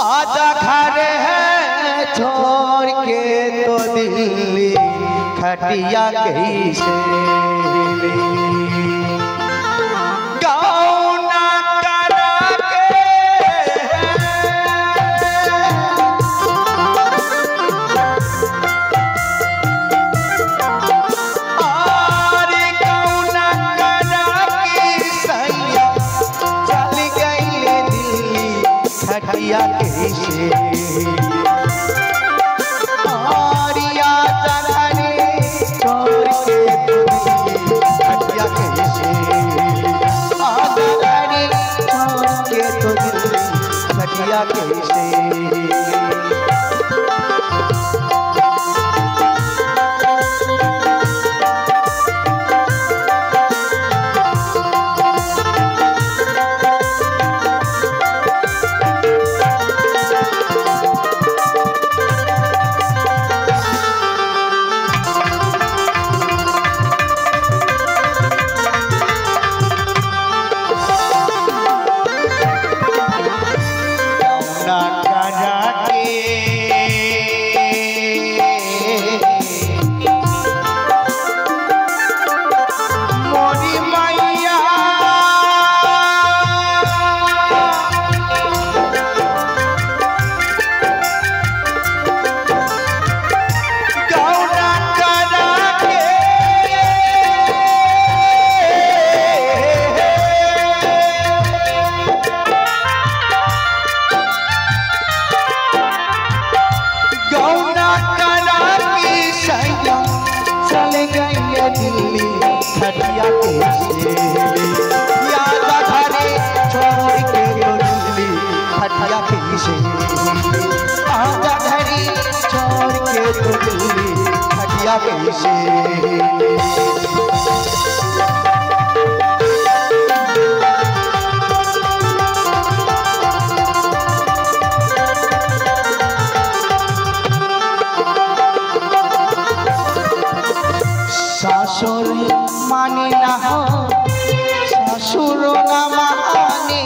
आजा घर है छोड़ के तो दिल्ली खटिया कैसे गौना करा के और गौना करा के सैया चल गई दिल्ली खटिया कैसे ससुर मानी ना हो ससुर ना मानी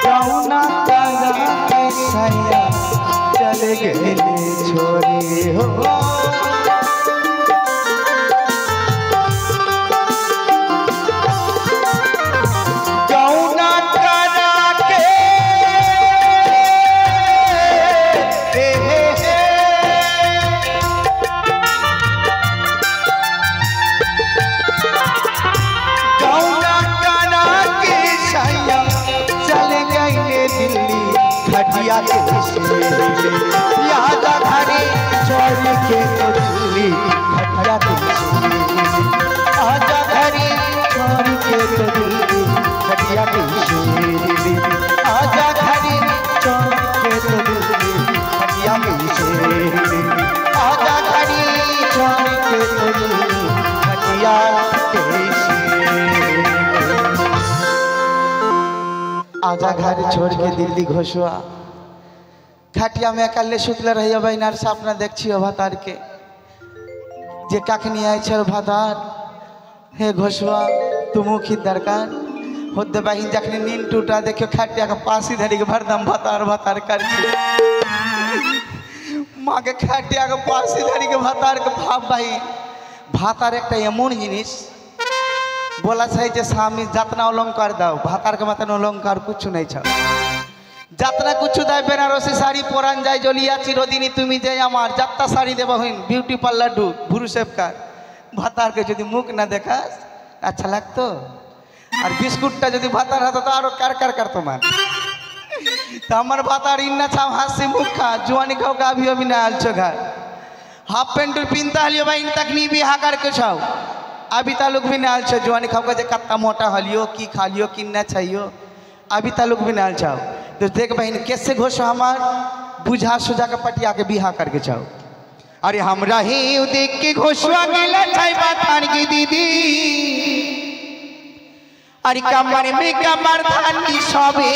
गौना करा के सैया चल गए छोरी हो यादा घरे छोड़ के तो दिल्ली खटिया कैसे आजा घरे छोड़ के तो दिल्ली खटिया कैसे आजा घरे छोड़ के तो दिल्ली खटिया कैसे आजा घरे छोड़ के तो दिल्ली खटिया कैसे आजा घर छोड़ के दिल्ली घोषवा खाटिया में अकेले सुतले रहिए बहनार सपना देखियो भातार के जे कखनी आए छे भातार हे घोषवा तुमू की दरकार होते बहन जखनी नींद टूटा देखियो खाटिया के पासी धरी के भरदम भातार भातार कर माँ के खाटिया के पासी धरी के भातार के भाव भाई भातार एक एमन जिनिस बोला जे स्वामी जातना अलंकार दाओ भातार के मतन अलंकार कुछ नहीं छा যাত্রা কুছু দায় বেনারসি শাড়ি পরান যায় জলিয়া চিরদিনই তুমি যে আমার যাত্রা শাড়ি দেব হইন বিউটি পার্লার ঢুক ভুরু সেবকার ভাতারকে যদি মুখ না দেখাস আচ্ছা লাগতো আর বিস্কুটটা যদি ভাতার হতো তো আরো কার কার করতো মান তো আমার ভাতার ইন্না ছাও হাসি মুখ খা জোয়ানি খাও গাভি অবি না আলছো ঘর হাফ প্যান্ট পিনতা হলিও বা ইন तक नी भी हाकार के छाओ अभी तालुक भी ना आलछो जवानी खाओ का जे कत्ता मोटा हलियो की खा लियो किन्ना चाहिए अभी तालुक भी ना आलछाओ तो देख बहन कैसे घोष हमार बुझा सुझा के पटिया के बिहा करके चाहो अरे हमरा ही देख के घोषवा गेला छाई बातान की दीदी अरे कमर में कमर धानी सबे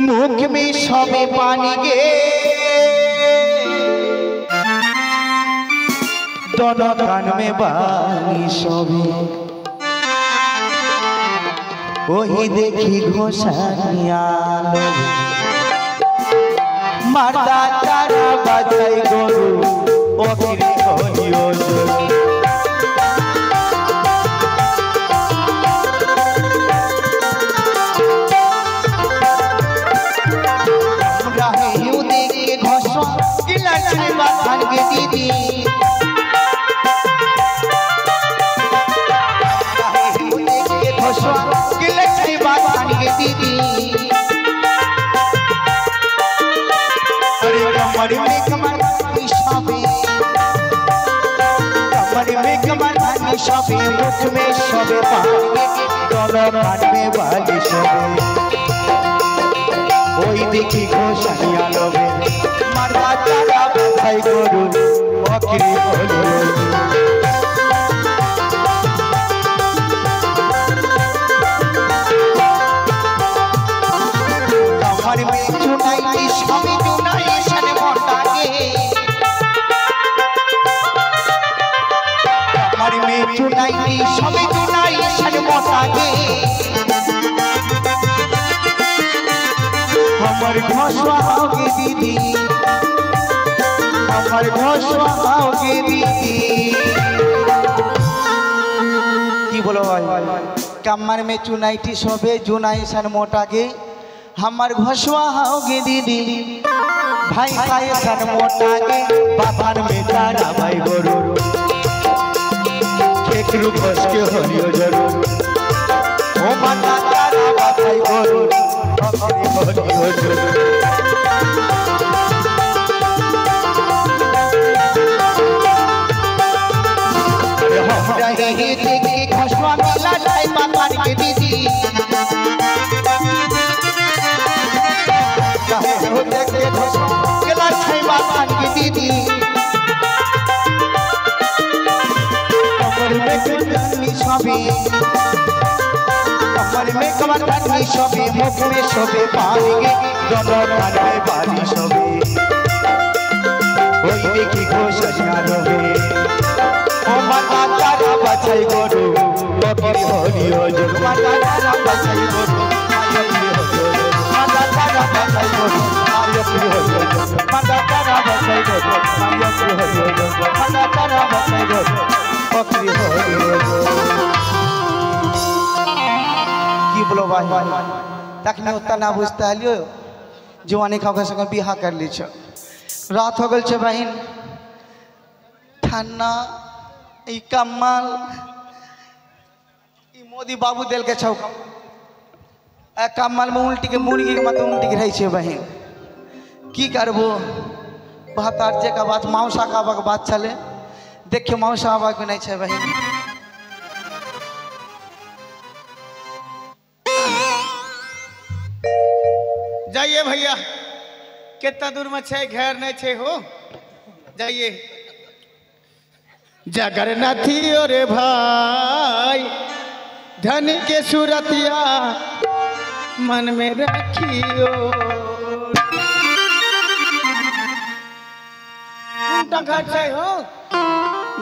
मुख में सबे पानी गे दोनों कान में बानी सबे वही देखी घोषानिया मारदा तारा बाजाई गोरु ओकरी होलियो दीदी दीदी अरे कमर में कमर शबे कमर में कमर शबे मुख में शबे पानी दोनों कान में वाली शबे ওই দেখি ঘোষানিয়া লবে মারদা তারা বাছাই গরু অকরি হলো আমার মে চুনাই সবে চুনাই সানে মটাগে আমার মে চুনাই সবে চুনাই সানে মটাগে हमार घोषवा आओगे दीदी हमार घोषवा आओगे दीदी की बोलो भाई कमर में चुनाइटी शोभे जुनाई सन मोटागे हमार घोषवा आओगे दीदी भाई साए सन मोटागे बाबार में तारा भाई गोरू केकरू बस के होलियो जरूर ओ माता तारा भाई गोरू हरी हरी हरी हमरा ही देखे घोषवा मिला जाए बाबार के दीदी चाहे हो देखे घोषवा मिला जाए बाबार के दीदी कमर में कमर शबे कमर में कमर बानी शबे मुख में शबे पानी दोनों कान में बाली शबे वही देखी घोषणा रहे ओ माता तारा बचाई गोरू बकरी होलियो जो माता तारा बचाई गोरू माता तारा बचाई गोरू माता तारा बचाई गोरू माता तारा बचाई गोरू बकरी होलियो की बोलो भाई तखने उतना ना बुझता लियो जवानी खाओ संग बिहा कर ली रात हो गल बहन थाना ई कमाल ई मोदी बाबू दिल के छौ कमाल में उल्टी के मुर्गी के मत उल्टी के रही बहन की करबो बहतार जे का बात मौसा का बात चले देखियो मौसा बाबा को नहीं छे बहन जाइए भैया कितना दूर में छे घर नहीं छे हो जाइए जगन्नाथी रे भाई धन के सूरतिया मन में रखियो घर छे हो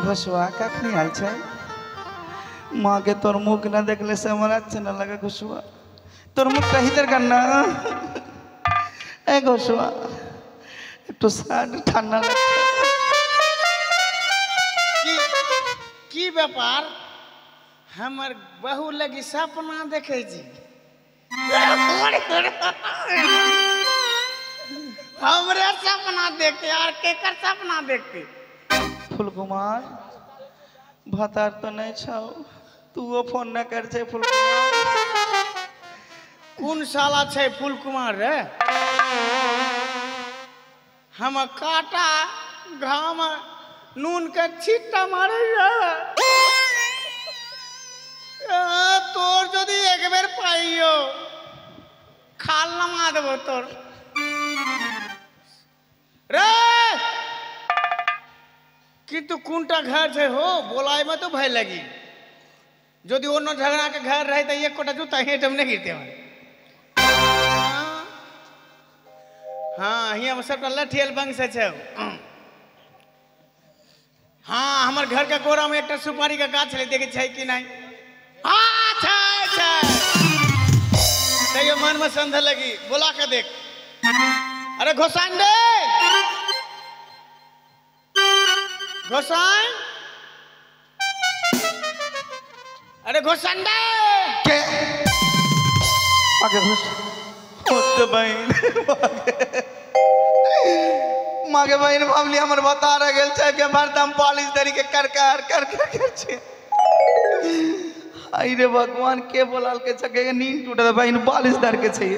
घोषवा कखनी हाल छे माँ के तोर मुख न देखले से हमरा अच्छा न लगे घोषवा तोर मुख कही तर करना ए घोषवा तो साड ठान्ना की व्यापार हमर बहू लगी सपना देखे जी हमरे सपना देखते यार केकर सपना देखते फूल कुमार भतार तो नहीं छाओ तू वो फोन न कर छे फूल कुमार कौन साला छे फूल कुमार रे हम काटा घाम नून के छीटा मारे तोर जदि एक बेर पाइयो खाल नमा देबो तोर रे किंतु कुंटा घर छे हो बोलाय में तो भय लगी जदि ओनो झगड़ा के घर रहे तो एक कोटा जूता हेट में नहीं गिरते हाँ हियाँ में सबटा लठियल बंग से छौ हाँ हमर घर के गोरा में एक सुपारी का गाछ ले देखे छै कि नहीं हाँ छै तैयो मन में संदेह लगी बोला के देख अरे घोसाइन दे घोसाइन अरे घोसाइन दे के आगे घुस होत बहन मागे बहन भावली हमर बता रह गेल छै के भरदम पॉलिश दरी के कर छै आई रे भगवान के बोलाल के छके नींद टूट दे बहन पॉलिश दर के छै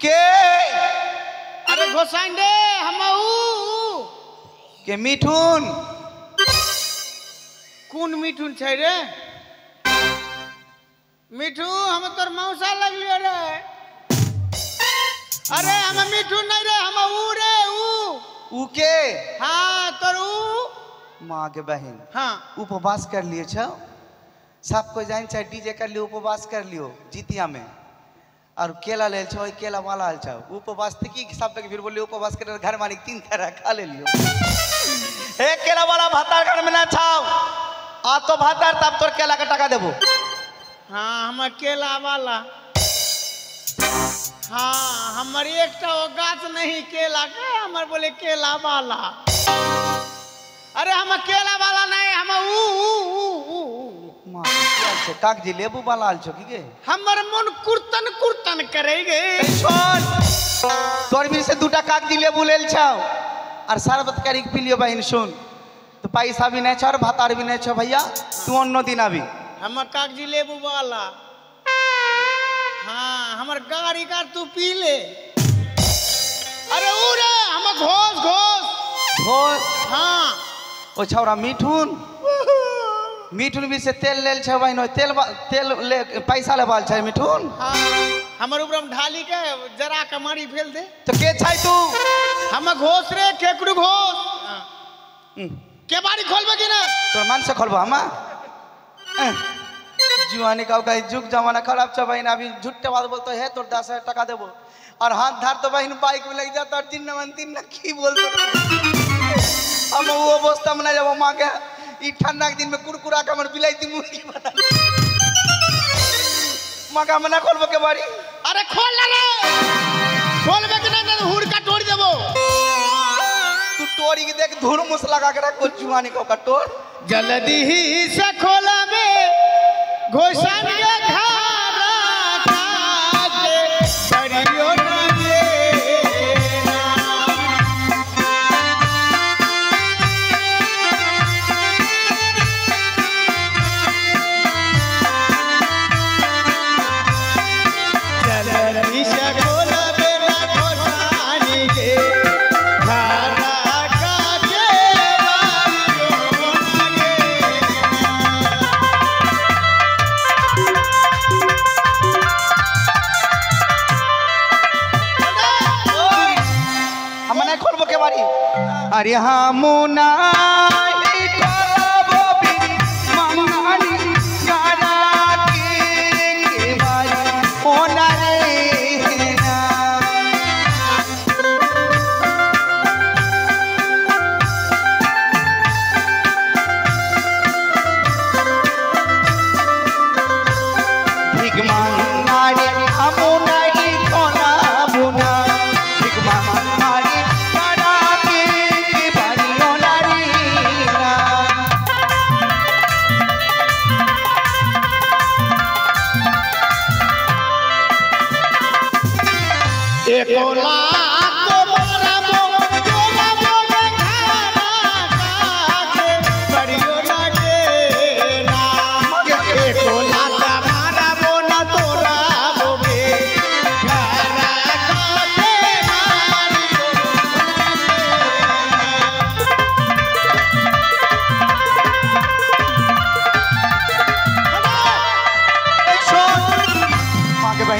के अरे घोसाइन दे हमहू के मिठुन कौन मिठुन छै रे मिठू हम तोर मौसा लगलियो रे अरे हम मिठू नहीं रे हम ऊ रे ऊ के हाँ तोर ऊ माँ के बहन हाँ उपवास कर लिए छो सब कोई जान चाहे डीजे कर लियो उपवास कर लियो जितिया में और केला ले छो केला वाला छो उपवास की सब पे फिर बोलियो उपवास कर घर मालिक 3 तरह खा ले लियो एक केला वाला भातार घर में ना छाओ आ तो भातार तब तोर केला का टका देबो हाँ हम केला वाला हाँ हमारी एक गाछ नहीं केला का हमारे बोले केला वाला अरे हम केला वाला नहीं हम मां से कागजी लेबू वाला आल छो की गे हमर मन कुर्तन करेगे छोड़ तोर भी से दूटा कागजी लेबू लेल छाओ और शरबत करी पी लियो बहन सुन तो पैसा भी नहीं छ और भातार भी नहीं छ भैया तू अन्नो दिन अभी हम कागजी लेबू वाला हाँ हमर गाड़ी का तू पी ले अरे ऊ रे हम घोष हाँ ओ छौरा मिठुन भी से तेल लेल छ बहन तेल ले पैसा लेबाल छ मिठुन हाँ हमर ऊपर में ढाली के जरा कमारी फेल दे तो के छै तू हम घोष रे केकरू घोष के बारी खोलबे कि ना तोर मन से खोलबो हम जुआनी का जुग जमाना खराब छ बहन अभी झूठे बात बोलतो है तो 10,000 टका देबो और हाथ धार तो बहन बाइक में लग जाता और 3 न की बोलतो हम वो अवस्था में ना जब मां के ई ठंडा के दिन में कुरकुरा के हमर बिलाइती मुर्गी बना मां का मना खोलबो के बारी अरे खोल ले खोलबे कि ना हुड़का तोड़ देबो तू टोरी के देख धुर मुस लगा के रख जुआनी का टोर जल्दी ही से खोला में घोषण के घारा काटे करियो लगे जल्दी से खोला में घोषण के घारा काटे खोलबो के बारी अरे हाँ मुना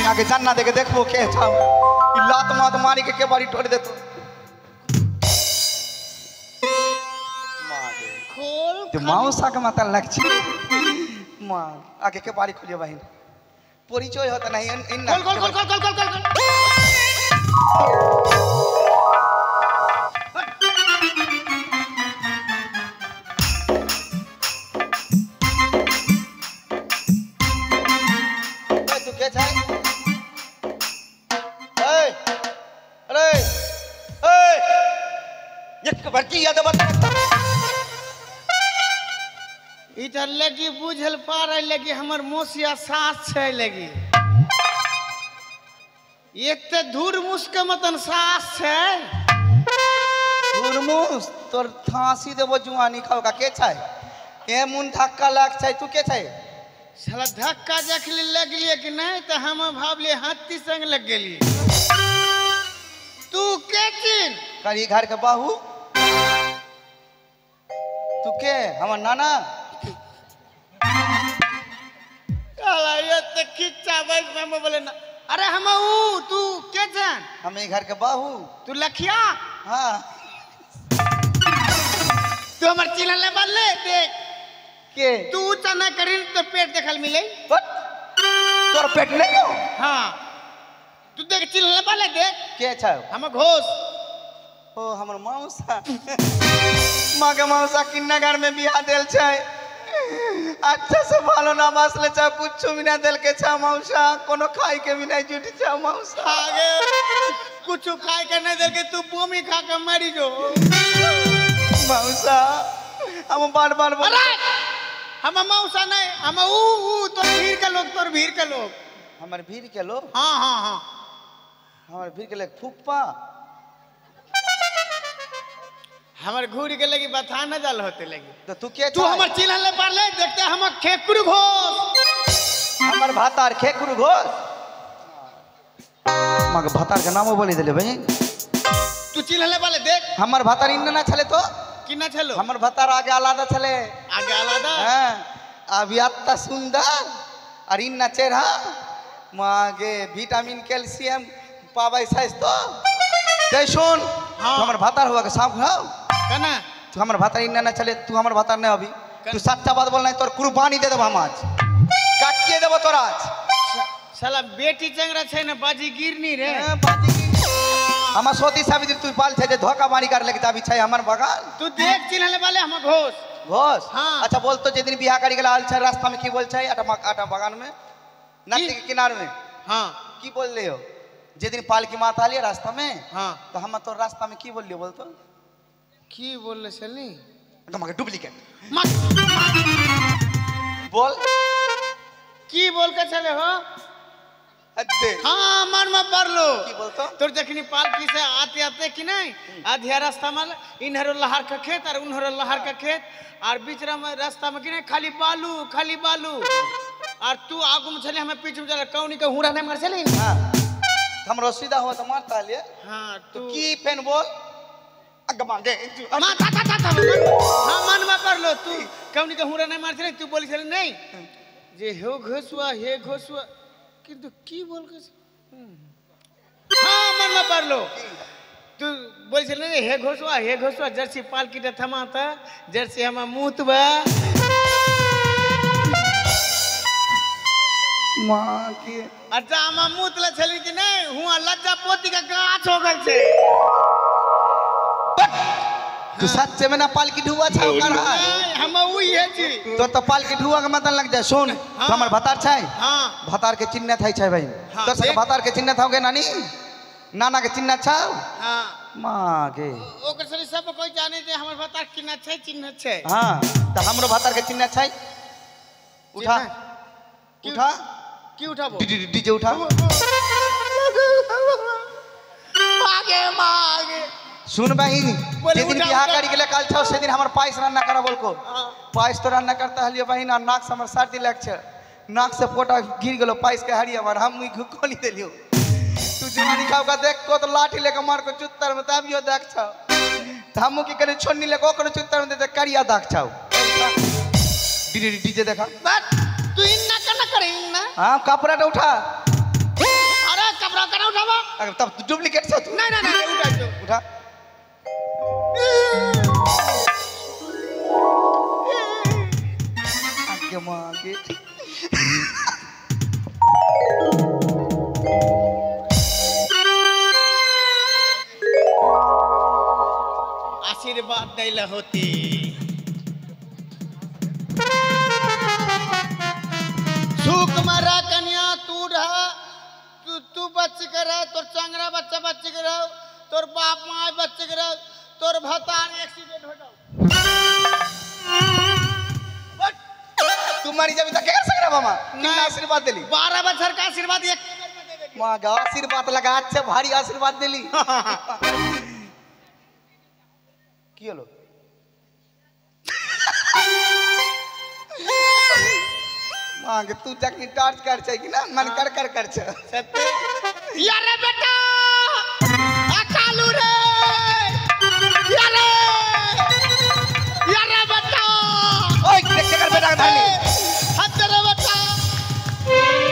आगे जानना देखे देखबो के छाव ई लात मात मारी के बारी ठोड़ देतो मागे खोल तो मौसा के माता लग छी मां आगे के बारी खोलियो बहन परिचय होता नहीं इन खोल खोल खोल खोल खोल खोल खोल तू के छै अरे एक बड़की याद बता इधर लगी बुझल पार लगी हमर मोसिया सास छै लगी एक तो धूर मुस्क मतन सास छै धुरमुस तोर फांसी देबो जुआनी खाओ का के छै ए मुन धक्का लाग छै तू के छै साला धक्का जखली लगलिए कि नहीं तो हम भावले हाथी संग लग गेली तू के चिन करी घर के बाहू तू के हमर नाना साला ये तो खिच्चा बस में बोले ना अरे हम ऊ तू के जान हम घर के बाहू तू लखिया हाँ तू हमर चिन्ह ले बल्ले देख के तू ऊंचा ना करी तो पेट देखल मिले तोर पेट नहीं हो हाँ तू देख चिन्ह ले बल्ले देख के छै हम घोष ओ हमर मौसा माँ के मौसा किन्ना घर में बियाह देल छै अच्छा से भालो ना मसले छै कुछ भी ना देल के छै मौसा कोनो खाई के भी नहीं जुटी छै मौसा आगे कुछ खाए के नहीं दे के तू बोमी खा के मरी जो मौसा हम बार बार अरे हम मौसा नहीं हम ऊ तोर भीड़ के लोग तोर भीड़ के लोग हमर भीड़ के लोग हाँ हाँ हाँ हमर भीड़ के लोग फुप्पा हमर घूर के लगी बता न जल होते लगी तो तू के तू हमर चिन्ह ले पार ले देखते हम खेकुर घोष हमर भातार खेकुर घोष मां के भातार के नामो बोली देले भाई तू चिन्ह ले वाले देख हमर भातार इन्ना ना छले तो कि ना चलो हमर भातार आगे आलादा छले आगे आलादा हां अभी अत्ता सुंदर और इन्ना चेहरा मागे विटामिन कैल्शियम पाबै छै तो जय सुन हाँ। तू हमर भातार हुआ के साफ खाओ कना तू हमर भातार इन्ना ना चले तू हमर भातार नहीं अभी तू सच्चा बात बोलना है तोर कुर्बानी दे देब हम आज काटिए देब तोरा आज साला बेटी चंगरा छै ना बाजी गिरनी रे हम सोती सावित्री तू पाल छै जे धोखा बानी कर लेके जाबी छै हमर बगान तू देख चिन्ह ले वाले हम घोष घोष हाँ। अच्छा बोल तो जे दिन बियाह करी गेला छै रास्ता में की बोल छै आटा बगान में नदी के किनारे में हाँ की बोल ले हो जे दिन पालकी माता आलिए रास्ता में हाँ तो हम तो रास्ता में की बोल लियो बोल तो की बोल ले चली मगर डुप्लीकेट मत बोल की बोल के चले हो अद्दे हाँ मन में पढ़ लो की बोल तो तोर जखनी पालकी से आते आते कि नहीं आधिया रास्ता में इन्हरो लहार का खेत और उन्हरो लहार का खेत और बीच में रास्ता में कि नहीं खाली बालू और तू आगू में चले हमें पीछे में चले कौनी के हुड़ा नहीं मार चले हां हमरो सीधा हुआ तो मारता लिए हाँ तो तू की पेन बोल अगमा दे मां था हाँ मन में पढ़ लो तू कौनी के हुड़ा नहीं मार चले तू बोली चले नहीं जे हो घोसुआ हे घोसुआ किंतु की बोल के हाँ मन में पढ़ लो तू बोल चले नहीं हे घोसुआ जर्सी पाल की थमाता जर्सी हम मुंह बा मां के अच्छा हम मुंह तले चली कि नहीं हुआ लज्जा पोती का गाछ हो गल छे तू सच्चे में ना पालकी ढुआ छा कर नहीं हम वही है जी तो पालकी ढुआ के मतलब लग जाए सुन हाँ। तो हमर भतार छै हाँ भतार के चिन्ह थाई छै भाई हाँ, तो सब देख। भतार के चिन्ह थाओगे नानी नाना के चिन्ह छा हाँ मां के ओकर सनी सब कोई जाने दे हमर बता किना छै चिन्ह छै हां तो हमरो भतार के चिन्ह छै उठा चिन्ह? उठा की उठाबो डीजे उठा मागे सुन बहिन बोले जे दिन उठा, बियाह उठा। करी गेले काल छौ से दिन हमर पाइस रन्ना करा बोल को हाँ। पाइस तो रन्ना करता हलियो बहिन आ नाक से हमर सर्दी लग छ नाक से पोटा गिर गेलो पाइस के हरी हमर हम मुई घुकोली देलियो तू जवानी खाओ का देख को तो लाठी लेके मार को चुत्तर में तबियो देख छौ त हमू की करे छोन्नी लेके ओकरो चुत्तर में दे करिया देख छौ डीजे देखा बस तू इन्ना करना करे इन्ना हां कपड़ा तो उठा अरे कपड़ा कना उठाबो अगर तब डुप्लीकेट छ तू नहीं नहीं उठा दो उठा आगे मांगे आशीर्वाद दैला होती। सुख मरा कन्या तू रहा, तू बच के रह, तोर चंगरा बच्चा बच के रह, तोर बाप माँ बच के रह, तोर भतार एक्सीडेंट हो जाओ। तू मरी जाबी त के कर सकरा मामा ना आशीर्वाद देली 12 बच्चर का आशीर्वाद एक मां गा आशीर्वाद लगा अच्छा भारी आशीर्वाद देली की हलो मां के तू जाके टार्च कर छै कि ना मन कर छ सत्य यारे बेटा अकालू रे यारे बेटा ओए के कर बेटा धानी हाथ रे बेटा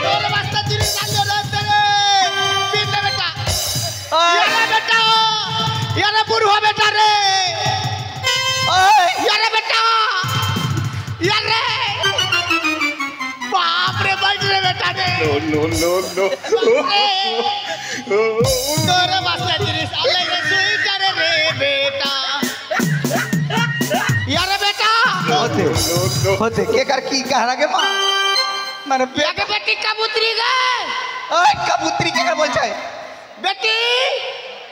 तोर वास्ते जिनी डालो रे तेरे पीट ले बेटा यारे बुढ़वा बेटा रे यारे बेटा यारे बाप रे बैठ रे बेटा रे नो तोरे वास्ते जिनिस अल्लाह रे सुई करे रे बेटा यारे बेटा होते के कर की कहरा के मां माने के बेटी कबूतरी गए ओए कबूतरी के कर बोल छै बेटी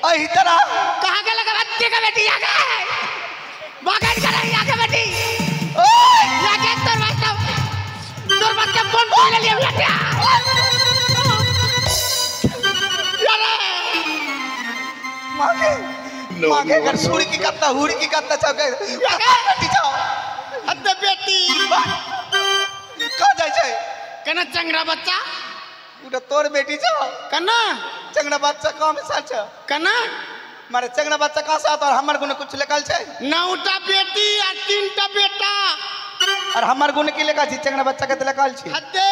ओए इतना कहां के लगा बच्चे का बेटी आ गए बागन करे यहां के बेटी ओए लागे तोर बच्चा फोन कर ले लिया बेटा मागे कर सुड़ी की कत्ता हुड़ी की कत्ता छके बेटी जाओ अते बेटी का जाय छै कना चंगरा बच्चा उटा तोर बेटी जाओ कना चंगरा बच्चा काम सच कना मारे चंगरा बच्चा का साथ और हमर गुण कुछ लिखल छै नौटा बेटी आ तीनटा बेटा और हमर गुण की लिखल छै चंगरा बच्चा के लिखल छै हते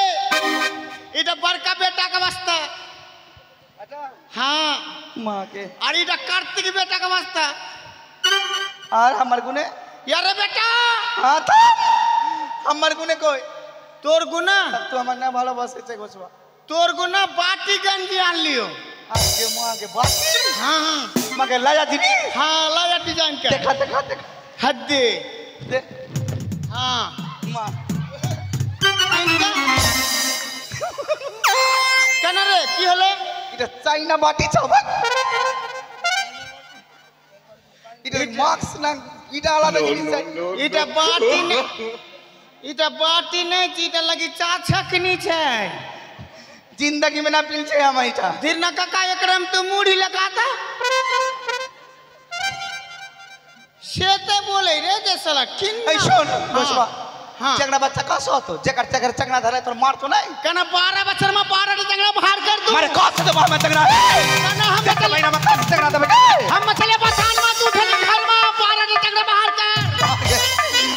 इटा बड़का बेटा के वास्ते हां मां के और इटा कार्तिक बेटा के वास्ते और हमर गुने यारे बेटा हां तो हमर गुने कोई तोर गुना तू हमर ना भालो बस छै गोसवा तोर गुना बाटी गंजी आन लियो आगे मां के बात हां मगे लाया दीदी हां लाया डिजाइन के देखा हद्दे दे हां मां कना रे की हले इटा चाइना बाटी छ बा इटा मार्क्स ना इटा आला जिनिस इटा बाटी नहीं इटा लगी चाछकनी छै जिंदगी में ना पिल छै हम इटा दिरना काका एकरम तो मुड़ी लगाता सेते बोले रे जे साला किन ए सुन गोसवा हां चंगड़ा बच्चा का सो तो जेकर चंगड़ा धरे तो मार तो नहीं कना 12 बच्चर में 12 टा चंगड़ा बाहर कर दू मारे कौन से बाहर में चंगड़ा कना हम देखा महीना में कौन चंगड़ा दबे हम मछली बसान में तू घर में 12 टा चंगड़ा बाहर कर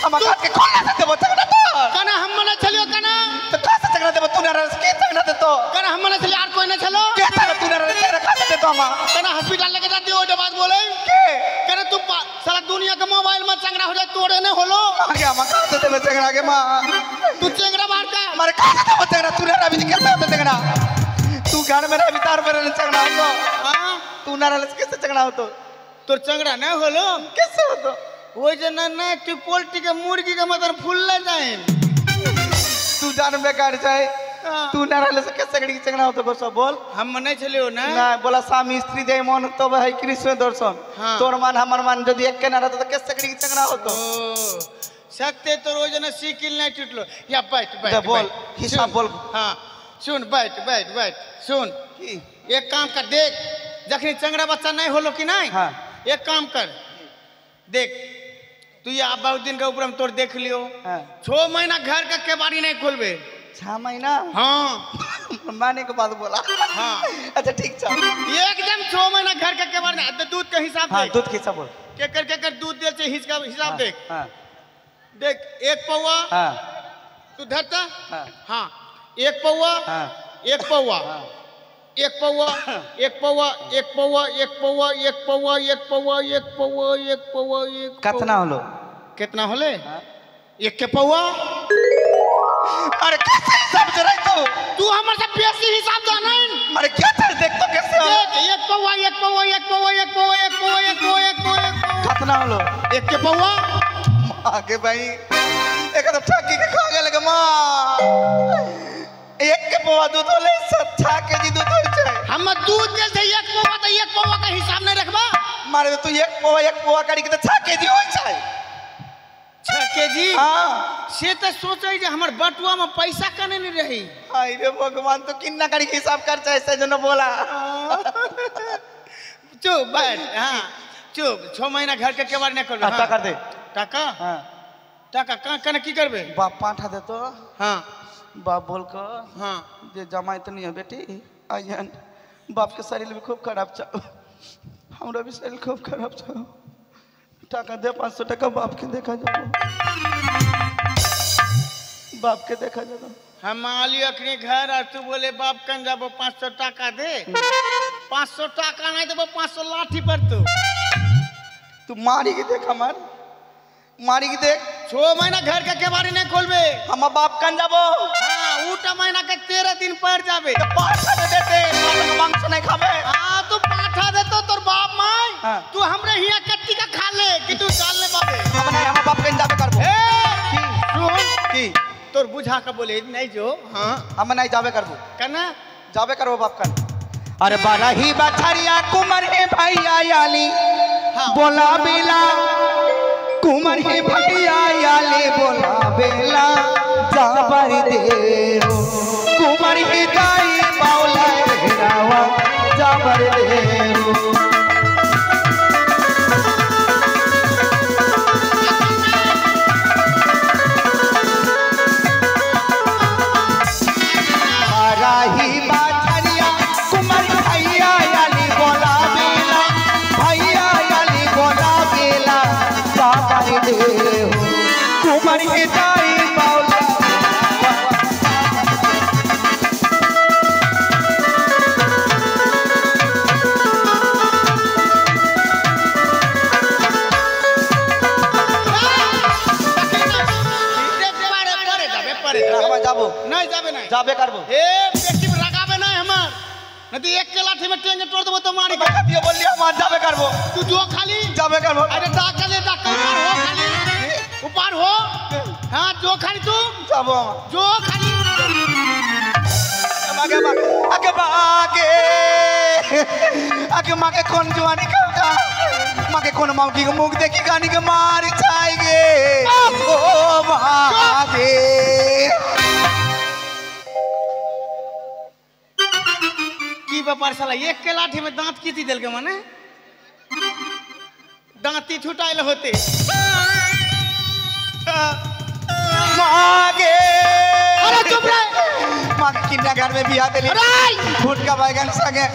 हम काट के खोल से देबो चंगड़ा तो कना हम मन चलियो कना तो का से चंगड़ा देबो तू ना के चंगड़ा दे तो कना हम मन चलियो और कोई ना चलो के तू ना चंगड़ा का दे तो हम कना हॉस्पिटल लेके जा दियो ओटे बात बोले के कना तू साला दुनिया के मोबाइल में चंगड़ा हो जाए तोड़े ने होलो आगे हम का से देबो चंगड़ा के मां तू चंगड़ा बाहर कर मारे का से देबो चंगड़ा तू ना अभी के दे चंगड़ा तू घर में रह भीतर में चंगड़ा हो तो हां तू ना कैसे चंगड़ा हो तो तोर चंगड़ा न होलो कैसे हो तो वो जना ना तू पोल्ट्री के मुर्गी के मतलब फूल ले जाए तू जान बेकार जाए तू ना रहले से कैसे गड़ी चंगड़ा हो तो गोसो बोल हम नहीं चलियो ना ना बोला स्वामी स्त्री जय मन तो है कृष्ण दर्शन हाँ। तोर मान हमर मान यदि एक के ना रहता तो कैसे गड़ी चंगड़ा हो तो सकते तो रोज ना साइकिल नहीं टूटलो या बैठ बोल हिसाब बोल हाँ सुन बैठ सुन की एक काम कर देख जखनी चंगड़ा बच्चा नहीं होलो कि नहीं हाँ। एक काम कर देख तू ये बहुत दिन के ऊपर हम तोड़ देख लियो हाँ। 6 महीना घर का केवाड़ी नहीं खोलबे 6 महीना हाँ माने के बाद बोला हाँ अच्छा ठीक छ एकदम 6 महीना घर का केवाड़ी नहीं तो दूध का हिसाब हाँ देख दूध के सब बोल केकर दूध दे से हिसाब देख हाँ देख 1 पौवा हाँ तू धरता हाँ हाँ 1 पौवा हाँ 1 पौवा हाँ 1 पौवा 1 पौवा 1 पौवा 1 पौवा 1 पौवा 1 पौवा 1 पौवा 1 पौवा 1 कितना होलो कितना होले 1 के पौवा अरे कैसे हिसाब से रही तू हमर से बेसी हिसाब जाना अरे क्या चल देख तो कैसे हो देख 1 पौवा 1 पौवा 1 पौवा 1 पौवा 1 पौवा 1 पौवा 1 पौवा कतना होलो एक के पौवा आगे भाई एक तो ठगी के खा गेल के मां एक के पौवा दूध होले 6 केजी दूध होय छै हम दूध दे से एक पौवा तो एक पौवा का हिसाब नहीं रखबा मारे तू एक पौवा करी के तो 6 केजी होय छै 6 केजी हां से तो सोचे जे हमर बटुआ में पैसा कने नहीं रही हाय रे भगवान तो किन्ना करी के हिसाब कर छै ऐसे जन बोला चुप बैठ हां चुप 6 महीना घर के केवाड़ नहीं करबे टाका कर दे टाका हां टाका कने की करबे बाप पाठा दे तो हां बाप बोल को हां जे जमाई तो नहीं है बेटी आयन बाप के शरीर भी खूब खराब छ हमरा भी शरीर खूब खराब छ टाका दे 500 टका बाप के देखा जाओ बाप के देखा जाओ हम आली अखनी घर और तू बोले बाप कन जाबो 500 टाका दे 500 टाका नहीं देबो 500 लाठी पर तू मारी के देख हमार मारी के देख 6 महीना घर के केवाड़ी नहीं खोलबे हम बाप कन जाबो हां उटा महीना के 13 दिन पर जाबे तो पाठा दे देते बाप के मांस नहीं खाबे हां तू पाठा दे तो तोर बाप माई हाँ। तू हमरे हिया कट्टी का खा ले कि तू डाल ले बाबे हम नहीं हम बाप कन जाबे करबो ए सुन की तोर बुझा के बोले नहीं जो हां हम नहीं जाबे करबो कना जाबे करबो बाप कन अरे बारा ही बछरिया कुमार हे भैया याली बोला बेला कुमार हे भैया याली बोला बेला जाबर दे कुमार हे गाई बाउला रावा जाबर दे नहीं जाबे नहीं जाबे करबो ए बेटी में लगाबे नहीं हमर नदी एक के लाठी में टेंगे तोड़ देबो तो मारी के दियो बोलिए हम जाबे करबो तू जो खाली जाबे करबो अरे डाका ले डाका ऊपर हो हां जो खाली तू जाबो जो खाली आगे माके कौन जवानी का माके कौन मौकी के मुख देखी गानी के मार जाएंगे ओ मागे की व्यापार साला एक के लाठी में दांत कीती देल के माने दांती छुटाइल होते मागे अरे चुप रे मागे किन्ना घर में बियाह देली फुटका बैगन संगे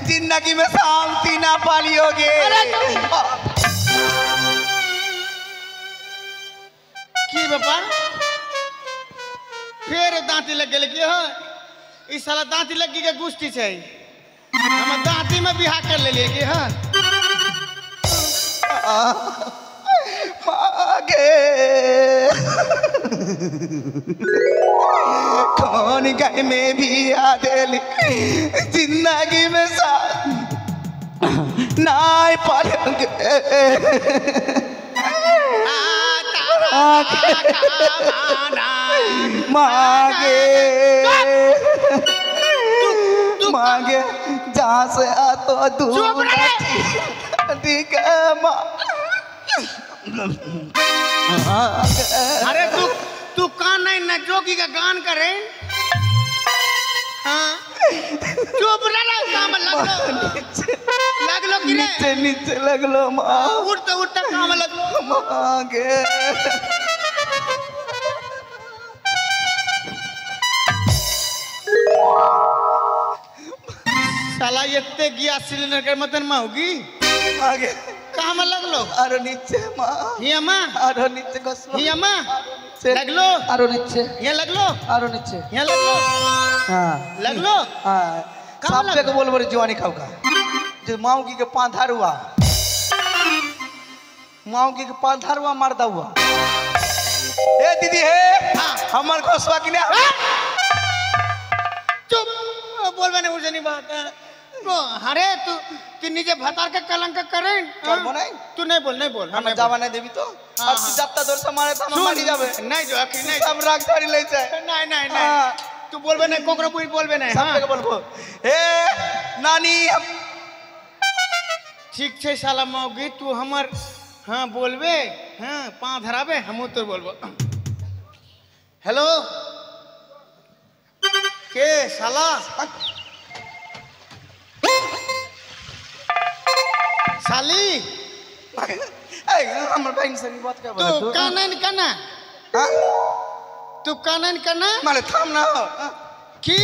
जिंदगी में शांति ना पालियोगे की व्यापार फिर दांती लग गेल की हो इस साला दांती लगी के गुष्टी छै हम दांती में बियाह कर लेलिए की हां मागे कौन घर में भी आ देली जिंदगी में सा नाय पालेंगे मागे मागे जहाँ से आ तो दूर ठीक है माँ अरे तू कान नहीं न जोगी का गान करे हाँ चुप रहा काम लग लो कि नीचे नीचे लग लो माँ उठते उठते काम लग लो मागे साला इतने गैस सिलेंडर के मतन में होगी आगे कहाँ में लग लो आरो नीचे माँ हिया माँ आरो नीचे घसलो हिया माँ लग लो आरो नीचे यहाँ लग लो आरो नीचे यहाँ लग लो हाँ लग लो हाँ सापे को बोल बोले जवानी खाऊगा जो माऊगी के पांधारुआ माऊगी के पांधारुआ मरदा हुआ ए दीदी है हमार घोसवा की ने चुप बोल मैंने मुझे नहीं बात अरे तू निजे भतार के कलंक करें करबो नहीं तू नहीं बोल हम जावा नहीं देबी तो हाँ, और तू जत्ता दूर से मारे तो हम मारी जाबे नहीं जो आखिर नहीं सब राग धारी ले जाए नहीं तू बोलबे नहीं कोकरो पूरी बोलबे नहीं सब के बोलबो ए नानी ठीक छे साला मौगी तू हमर हाँ बोलबे हाँ पाँव धराबे हम तो बोलबो हेलो के साला साली ए हमर बहन से बात कर बोले तू कानन कना हां तू कानन कना माले थाम ना की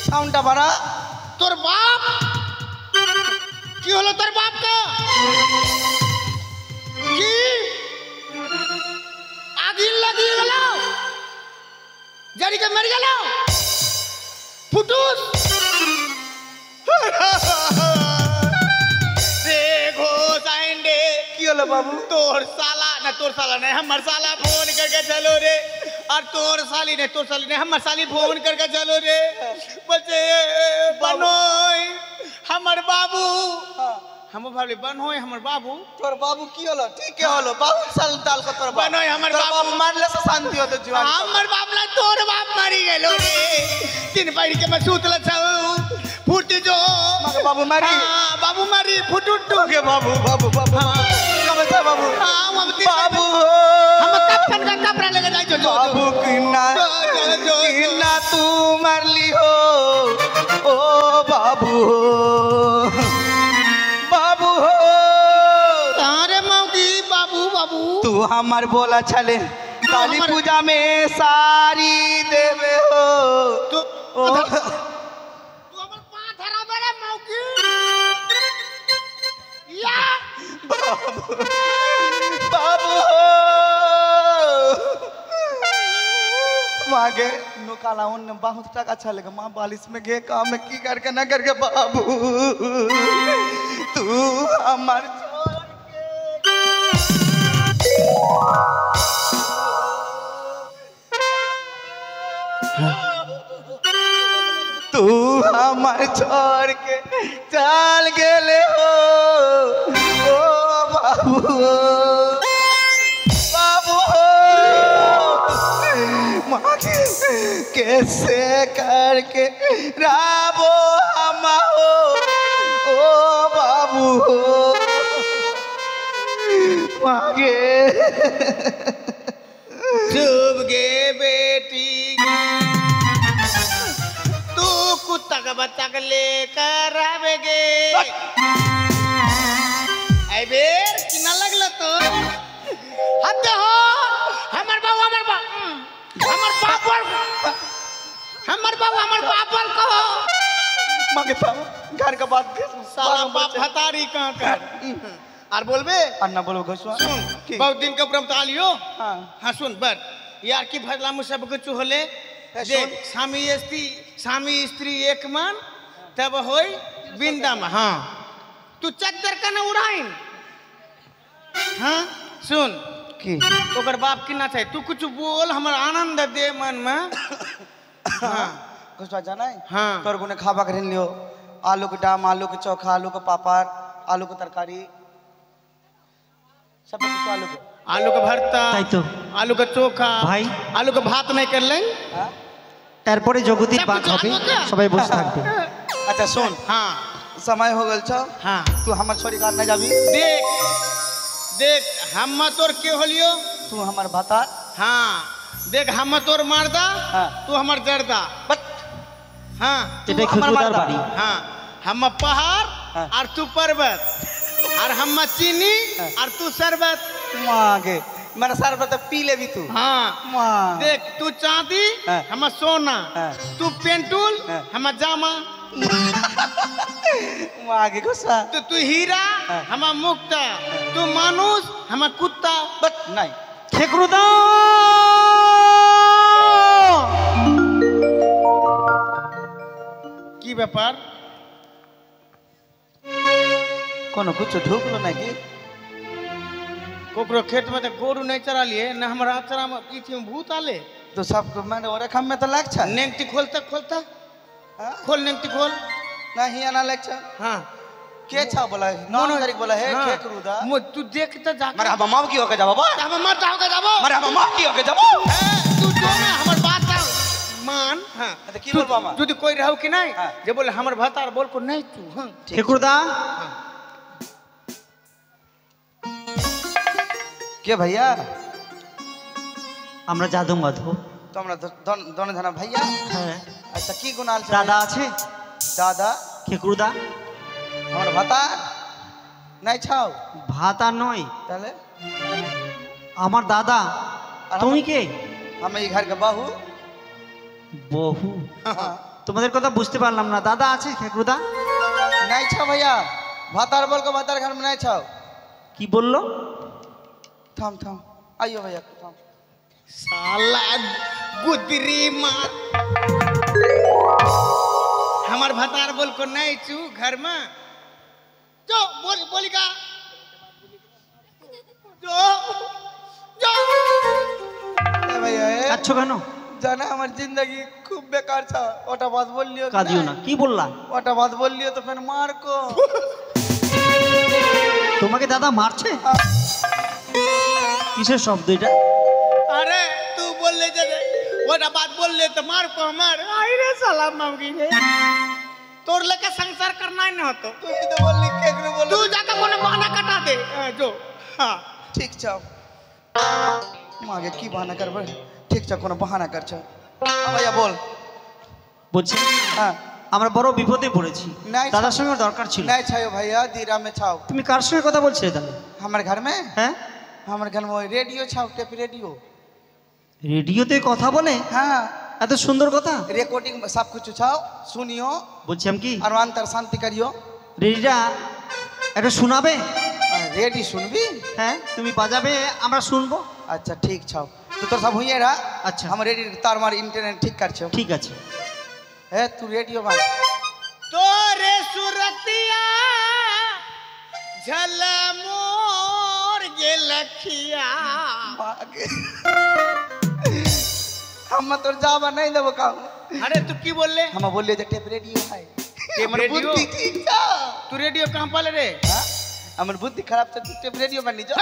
साउंडा बड़ा तोर बाप की हलो तोर बाप का की आगी लगी गेलो जड़ी के मर गेलो फुटूस देखो साइंडे की होलो बाबू तोर साला नहीं हमर साला फोन करके चलो रे और तोर साली ने हमर साली फोन करके चलो रे बच्चे बनोय हमर बाबू हम भाबले बनोय हमर बाबू तोर बाबू की होलो ठीक है होलो बाबू साल ताल को तोर बनोय हमर बाबू मारले से शांति होते जीवन हमर बाप ना तोर बाप मरी गेलो रे तीन पैर के मैं सुतल छौ फुटी जो मगे बाबू मारी हां बाबू मारी फुटुटू के बाबू कब से बाबू हां हम बाबू हम कफन का कपड़ा लेके जाई जो बाबू किन्ना तू मारली हो ओ बाबू बाबू हो अरे मौगी बाबू तू हमार बोला छले काली पूजा में सारी देवे हो तू ओ तू हमर पांव धराबे रे मौगी या बाबू मागे नोकाला उन बहुत टाका चलेगा माँ बालिश में गे काम में की करके न करके बाबू तू हमार तू हमार छोड़ के चल गेले हो ओ बाबू बाबू मागे कैसे करके राबो हम हो ओ बाबू मागे चुप गे बेटी तू कुत्ता का बच्चा के लेकर आवेगे आई बेर किना लगल तो हद हो हमर बाप कहो मागे था घर का बात साला बाप हतारी कहां कर और बोलबे अन्ना बोलो घसवा सुन बहुत दिन के ब्रह्म तालियो हां हाँ सुन बर यार की भरला में सब कुछ होले देख स्वामी स्त्री एक मन तब होई बिंदा में हाँ तू चद्दर का न उड़ाइन हाँ सुन की ओकर बाप किना चाहिए तू कुछ बोल हमर आनंद दे मन में हाँ घसवा जाना है हाँ तोर गुने खाबा कर लियो आलू के डाम आलू के चोखा आलू के पापड़ आलू के तरकारी सब कुछ आलू के भरता তাই তো आलू का चोखा ভাই आलू का भात नहीं कर लें हाँ? তারপরে জগতির सब বাঘ कुछ হবে आलू का? সবাই বসে থাকবে अच्छा सुन हाँ समय हो गल छ हाँ तू हमर छोरी काट न जाबी देख हम तोर के होलियो तू हमर भाता हाँ देख हम तोर मारदा हाँ। तू हमर जरदा बट हाँ এটাই আমার খুকুদার মারদা। বাড়ি हाँ हम पहाड़ हाँ। और तू पर्वत और हम चीनी हाँ। और तू शरबत मागे मेरा सर पर तो पी ले भी तू हाँ मां देख तू चांदी हाँ। हम सोना हाँ। तू पेंटूल हाँ। हम जामा मागे गुस्सा तू हीरा हाँ। हम मुक्ता तू मानुष हम कुत्ता बट नहीं খেকরুদা की व्यापार कोनो कुछ ढूकलो नहीं की कोकरो खेत में तो गोरू नहीं चरा लिए न हमारा चरा में की थी भूत आले तो सब मैंने और खम में तो लाग छ नेंगटी खोलता हाँ? खोल नेंगटी खोल नहीं आना लेक्चर हाँ के छा बोला है 9 तारीख बोला है हाँ। खेकरुदा तू देख तो जा मारे हम माव की होके जाबो हम मत होके जाबो मारे हम माव की होके जाबो तू जो ना हमर बात मान हां तो की बोलबा मां तू कोई रहू कि नहीं हाँ। जे बोले हमर भतार बोल को नहीं तू हां ठेकुरदा के भैया আমরা যাদু মাধব तो हमरा दोनों जना भैया হ্যাঁ अच्छा की गुनाल से দাদা আছে दादा খেকুরদা हमर भता नहीं छाओ ভাত আর নয় তাহলে আমার দাদা আর তুমি কে हम ई घर के बहू বহু তোমাদের কথা বুঝতে পারলাম না দাদা আছে খেকুরদা नहीं छाओ भैया भतार बोल को भतार घर में नहीं छाओ কি বললো थम थम आइयो भैया थम साला गुदरी मार हमार भतार बोल को नहीं चू घर में जो बोलिका जो जो ए भैया ए কাচ্ছ কেন जाना हमार जिंदगी खूब बेकार था ओटा बात बोल लियो কাঁদিও না কি বললা ओटा बात बोल लियो तो फिर मार को তোমাকে দাদা মারছে কিসের শব্দ এটা अरे तू बोल ले जे ओटा बात बोल ले तो मार को मार आई रे साला मांगी रे तोर लेके संसार करना ही न होतो तू भी तो बोल लिख के बोल तू जाकर कोने बहाना कटा दे जो हाँ ठीक छाओ मागे की बहाना करबे ठीक छ कोनो बहाना कर छ भैया बोल বলছি हां আমরা বড় বিপদে পড়েছি নাই, দাদার সঙ্গে দরকার ছিল नहीं छायो भैया दीरा में छाओ তুমি কার সঙ্গে কথা বলছিলে তাহলে हमारे घर में হ্যাঁ हमारे घर में रेडियो छाओ टेप रेडियो রেডিওতে কথা বলে हाँ এত সুন্দর কথা रिकॉर्डिंग सब कुछ छाओ सुनियो বলছি আমি কি और अंतर शांति करियो রেডিটা একটা শোনাবে रेडी सुनबी হ্যাঁ তুমি বাজাবে আমরা শুনবো अच्छा ठीक छाओ तो तोर सब हुई रहा अच्छा। हम रेडी तार मार इंटरनेट ठीक कर छो ঠিক আছে है तू रेडियो बांध तोरे सुरतिया झलमोर गे लखिया आगे। हम तोर जावा नहीं देबो काम अरे तू की बोल ले हम बोलिए जे टेप रेडियो है टेप हमर रेडियो? बुद्धि ठीक था तू रेडियो कहाँ पाले रे हाँ? हमर बुद्धि खराब था तू टेप रेडियो बनी जो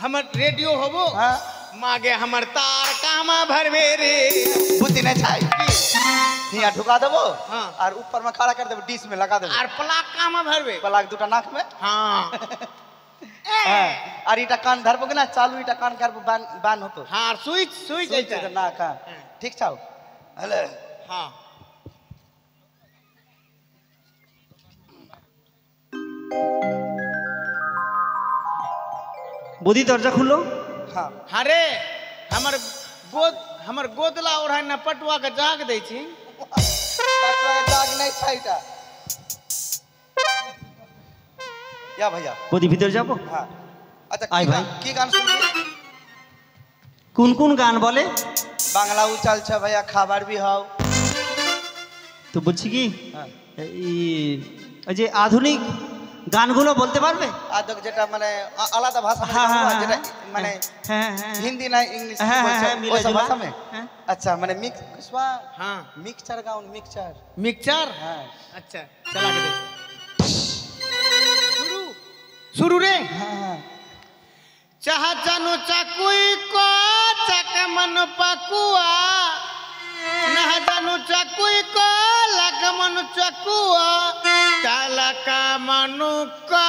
हमर रेडियो होबो हाँ मागे हमर तार कामा भरवे रे बुद्धि नहीं छाई हियां ढुका देबो हाँ। और ऊपर में खड़ा कर देबो डिश में लगा देबो और प्लाक कामा भरवे पलाक दूटा नाक में हाँ हाँ और इटा कान धरबो के ना चालू इटा कान कर बान होतो हाँ स्विच स्विच सुई ऐसा ना का ठीक छाओ हेलो हाँ বদি দরজা খুললো हाँ अरे हमर गोदला ओढ़ा न पटुआ के जाग दै छी ताकवा जाग नहीं छाईटा या भैया বদি ভিতরে যাব हाँ अच्छा आय भाई। की गान सुनबी কোন কোন গান বলে बांग्ला उचाल छ भैया खाबार भी हाउ তো বলছি কি हाँ এই যে আধুনিক গানগুলো বলতে পারবে आदक जेटा माने आलादा भाषा में हाँ, गान हुआ, हाँ, जेटा हाँ, माने হ্যাঁ হ্যাঁ हिंदी ना इंग्लिश हाँ, बोल हाँ, छ, हाँ, मिला ओसा जुला। भाषा में हाँ। अच्छा माने मिक्स कुछवा हाँ मिक्सचर गाउन मिक्सचर मिक्सचर हाँ अच्छा चला के दे शुरू शुरू रे हाँ हाँ चाह जानो चाकुई को चक मन पकुआ नह जानो चाकुई को लक मन चकुआ काला का मनु का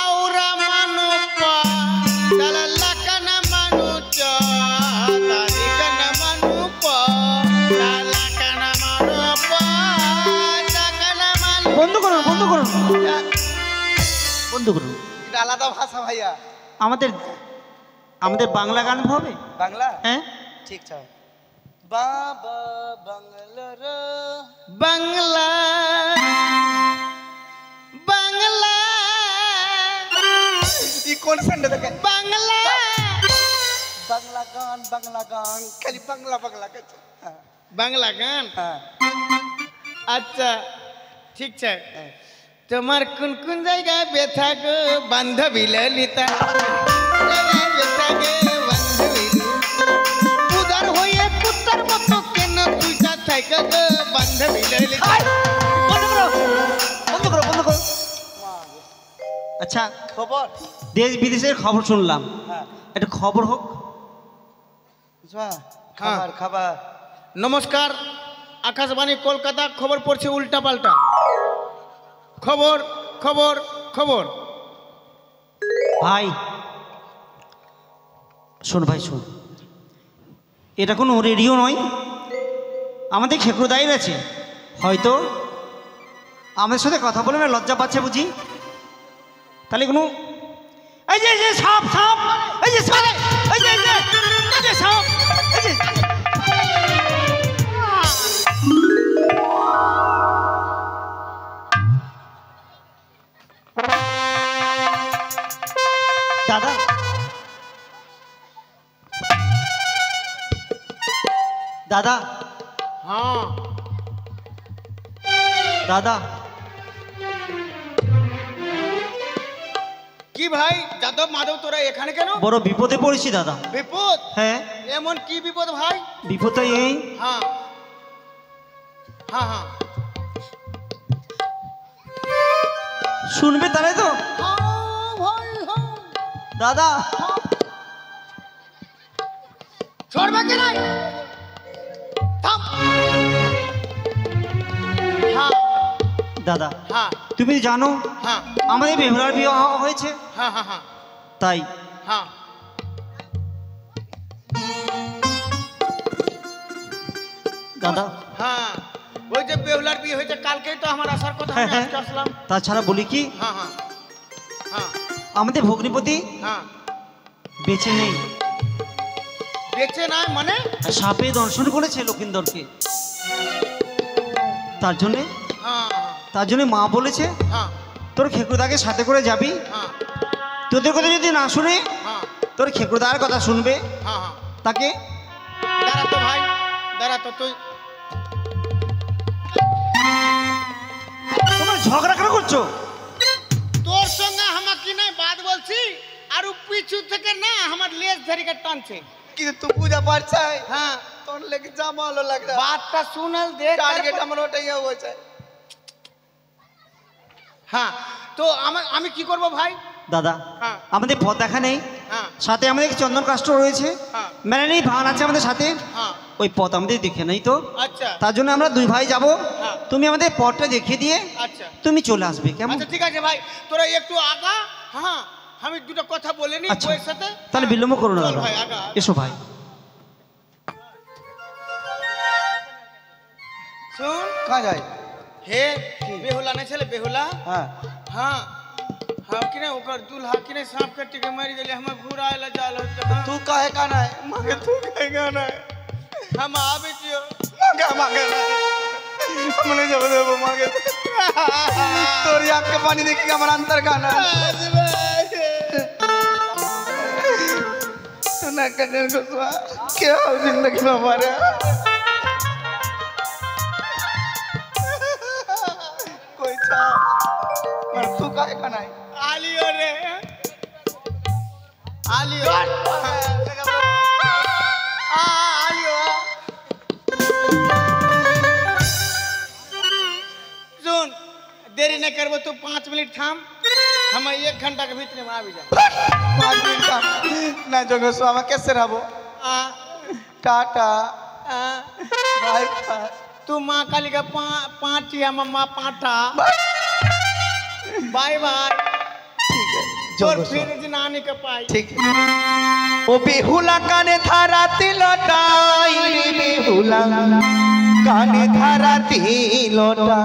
और मनु पा काला लकन मनु चा तारी कन मनु पा काला कन मनु पा लकन मनु বন্ধ করুন বন্ধ করুন বন্ধ করুন এটা আলাদা ভাষা ভাইয়া আমাদের আমাদের বাংলা গান হবে बांग्ला হ্যাঁ ठीक छ बाबा बंगलर बांग्ला बांग्ला ई कौन संड देखे बांग्ला बांग्ला गान खाली बांग्ला बांग्ला के हाँ बांग्ला गान हाँ अच्छा ठीक है তোমার কোন কোন জায়গায় ব্যথা গো বান্ধবী ললিতা ব্যথা গো বান্ধবী উদার হয়ে কুত্তার মতো কেন তুই থাক গো বান্ধবী লইলি বন্ধ করো বন্ধ করো বন্ধ করো। আচ্ছা খবর দেশ বিদেশের খবর শুনলাম, হ্যাঁ একটা খবর হোক। খাবার খাবার নমস্কার, আকাশবাণী কলকাতা খবর পড়ছে উল্টা পাল্টা। খবর খবর খবর। ভাই শোন ভাই শোন, এটা কোনো রেডিও নয়, আমাদের খেকড়ো দায়ের আছে, হয়তো আমাদের সাথে কথা বলে না লজ্জা পাচ্ছে বুঝি, তাহলে কোনো এই যে সাপ সাপ এই যে সাপ এই যে সাপ এই যে দাদা দাদা হ্যাঁ দাদা কি ভাই যাদব মাধব তোরা এখানে কেন? বড় বিপদে পড়েছি দাদা। বিপদ? হ্যাঁ এমন কি বিপদ ভাই? বিপদটা এই, হ্যাঁ হ্যাঁ হ্যাঁ শুনবে তাহলে তো ভাই হ্যাঁ দাদা। छोड़बे के नहीं থাম। হ্যাঁ দাদা হ্যাঁ তুমি জানো হ্যাঁ আমাদের বেহুলার বিবাহ হয়েছে, হ্যাঁ হ্যাঁ হ্যাঁ তাই হ্যাঁ দাদা হ্যাঁ ওই যে বেহুলার বিয়ে হয়েছে কালকেই তো আমার আসার কথা, হ্যাঁ, আমি হ্যাঁ। আজকে আসলাম। তাছাড়া বলি কি হ্যাঁ হ্যাঁ হ্যাঁ আমাদের ভগ্নিপতি হ্যাঁ বেঁচে নেই, বেঁচে নাই মানে? সাপে দর্শন করেছে লক্ষিন্দরকে, তার জন্য মা বলেছে হ্যাঁ তোর খেকুদাকে সাথে করে যাবি, হ্যাঁ তোদের কথা যদি না শুনে হ্যাঁ তোর খেকুদার কথা শুনবে, হ্যাঁ হ্যাঁ তাকে দাঁড়া তো ভাই, দাঁড়া তো তুই। তোমরা ঝগড়া কেন করছো? তোর সঙ্গে আমার কি নাই বাদ বলছি, আর ও পিছু থেকে না আমার লেজ ধরিকে টানছে। কিন্তু तू पूजा पाठ है हाँ तो लेके जा मालो लग रहा बातটা শুনল দে टारगेट हमर ওটাই হয়েছে। হ্যাঁ তো আমি কি করব ভাই? দাদা হ্যাঁ আমাদের পথ দেখা নেই, হ্যাঁ সাথে আমাদের চন্দন কাষ্ট রয়েছে, হ্যাঁ মানে নেই ভান আছে আমাদের সাথে, হ্যাঁ ওই পথ আমাদের দেখে নেই তো, আচ্ছা তার জন্য আমরা দুই ভাই যাব, হ্যাঁ। তুমি আমাদের পথটা দেখিয়ে দিয়ে আচ্ছা তুমি চলে আসবে কেমন? আচ্ছা ঠিক আছে ভাই, তোরা একটু আগা। হ্যাঁ আমি দুটো কথা বলে নি আচ্ছা বউয়ের সাথে। তাহলে বিলম্ব করো না চল দাদা, ভাই আগা। এসো ভাই। শুন कहां जाए? হে বেহুলা নাই ছেলে বেহুলা। हां हाँ हाँ कि नहीं ओकर दूल्हा कि नहीं सांप कट्टी के मर गेले, हम घूरा आइला जाल होते। हाँ तू काहे काना है मांगे तू काहे काना है हम आवे कियो मांगे मांगे हमने जब देबो मांगे तोरी आंख के पानी देखी हमर अंतर गाना तू ना कजन को सुआ क्या हो जिंदगी में हमारे कोई था पर तू काहे काना है आलियो रे आलियो आलियो सुन देरी नहीं करबो तू 5 मिनट थाम, हम 1 घंटा के भीतर में आबी जा। 5 मिनट का ना जगह सुआ कैसे रहबो आ टाटा आ बाय तू माँ काली का पाँटिया मम्मा पाटा बाय बाय। ठीक है जोर जगह फिर जनानी के पाई। ठीक है ओ बेहुला काने धारा तिलटाई रे बेहुला काने धारा तिलटा